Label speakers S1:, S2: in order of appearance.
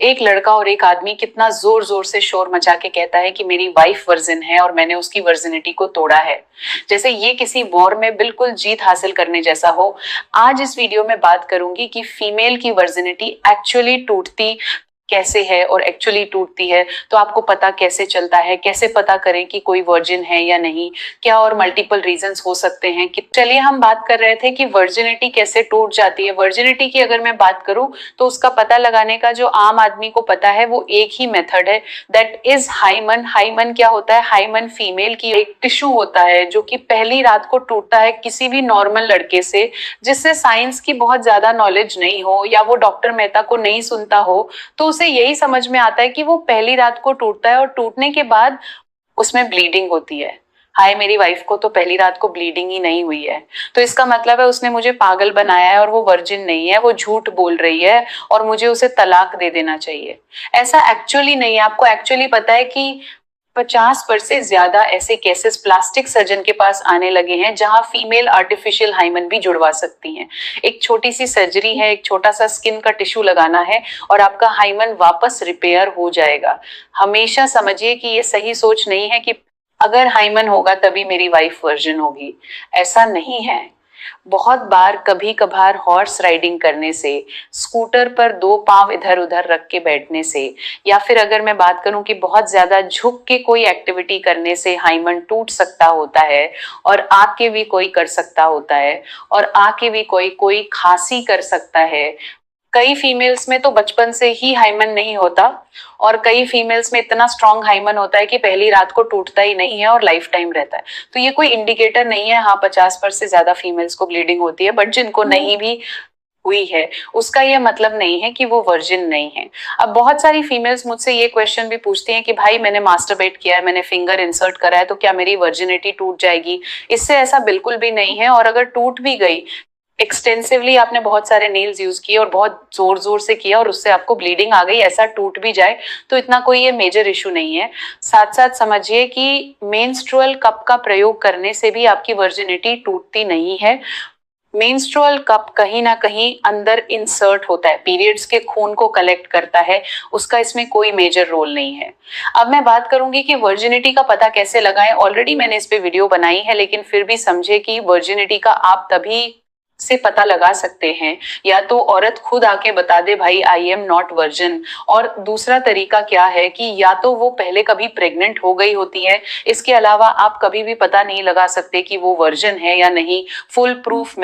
S1: एक लड़का और एक आदमी कितना जोर जोर से शोर मचा के कहता है कि मेरी वाइफ वर्जिन है और मैंने उसकी वर्जिनिटी को तोड़ा है, जैसे ये किसी वॉर में बिल्कुल जीत हासिल करने जैसा हो। आज इस वीडियो में बात करूंगी कि फीमेल की वर्जिनिटी एक्चुअली टूटती कैसे है और एक्चुअली टूटती है तो आपको पता कैसे चलता है, कैसे पता करें कि कोई वर्जिन है या नहीं, क्या और मल्टीपल रीजंस हो सकते हैं। कि चलिए हम बात कर रहे थे कि वर्जिनिटी कैसे टूट जाती है। वर्जिनिटी की अगर मैं बात करूं तो उसका पता लगाने का जो आम आदमी को पता है वो एक ही मेथड है, दैट इज हाइमन। हाइमन क्या होता है? हाइमन फीमेल की एक टिश्यू होता है जो कि पहली रात को टूटता है किसी भी नॉर्मल लड़के से जिससे साइंस की बहुत ज्यादा नॉलेज नहीं हो या वो डॉक्टर मेहता को नहीं सुनता हो, तो उसे यही समझ में आता है कि वो पहली रात को टूटता है और टूटने के बाद उसमें ब्लीडिंग होती है। हाय, मेरी वाइफ को तो पहली रात को ब्लीडिंग ही नहीं हुई है, तो इसका मतलब है उसने मुझे पागल बनाया है और वो वर्जिन नहीं है, वो झूठ बोल रही है और मुझे उसे तलाक दे देना चाहिए। ऐसा एक्चुअली नहीं है। आपको एक्चुअली पता है कि 50% से ज्यादा ऐसे केसेस प्लास्टिक सर्जन के पास आने लगे हैं जहां फीमेल आर्टिफिशियल हाइमन भी जुड़वा सकती हैं। एक छोटी सी सर्जरी है, एक छोटा सा स्किन का टिश्यू लगाना है और आपका हाइमन वापस रिपेयर हो जाएगा। हमेशा समझिए कि ये सही सोच नहीं है कि अगर हाइमन होगा तभी मेरी वाइफ वर्जिन होगी, ऐसा नहीं है। बहुत बार कभी कभार हॉर्स राइडिंग करने से, स्कूटर पर दो पांव इधर उधर रख के बैठने से, या फिर अगर मैं बात करूं कि बहुत ज्यादा झुक के कोई एक्टिविटी करने से हाइमन टूट सकता होता है, और आके भी कोई कर सकता होता है, और आके भी कोई कोई खांसी कर सकता है। कई फीमेल्स में तो बचपन से ही हाइमन नहीं होता और कई फीमेल्स में इतना स्ट्रॉन्ग हाइमन होता है कि पहली रात को टूटता ही नहीं है और लाइफ टाइम रहता है। तो ये कोई इंडिकेटर नहीं है। हाँ, 50% से ज्यादा फीमेल्स को ब्लीडिंग होती है, बट जिनको नहीं भी हुई है उसका ये मतलब नहीं है कि वो वर्जिन नहीं है। अब बहुत सारी फीमेल्स मुझसे ये क्वेश्चन भी पूछती हैं कि भाई मैंने मास्टरबेट किया है, मैंने फिंगर इंसर्ट करा है, तो क्या मेरी वर्जिनिटी टूट जाएगी? इससे ऐसा बिल्कुल भी नहीं है। और अगर टूट भी गई, एक्सटेंसिवली आपने बहुत सारे नेल्स यूज किए और बहुत जोर जोर से किया और उससे आपको ब्लीडिंग आ गई, ऐसा टूट भी जाए तो इतना कोई ये मेजर इशू नहीं है। साथ साथ समझिए कि मेंस्ट्रुअल कप का प्रयोग करने से भी आपकी वर्जिनिटी टूटती नहीं है। मेंस्ट्रुअल कप कहीं ना कहीं अंदर इंसर्ट होता है, पीरियड्स के खून को कलेक्ट करता है, उसका इसमें कोई मेजर रोल नहीं है। अब मैं बात करूंगी कि वर्जिनिटी का पता कैसे लगाएं। ऑलरेडी मैंने इस पे वीडियो बनाई है, लेकिन फिर भी समझे कि वर्जिनिटी का आप तभी से पता लगा सकते हैं या तो औरत खुद आके बता दे भाई आई एम नॉट वर्जिन, और दूसरा तरीका क्या है कि या तो वो पहले कभी प्रेग्नेंट हो गई होती है। इसके अलावा आप कभी भी पता नहीं लगा सकते कि वो वर्जिन है या नहीं। Full proof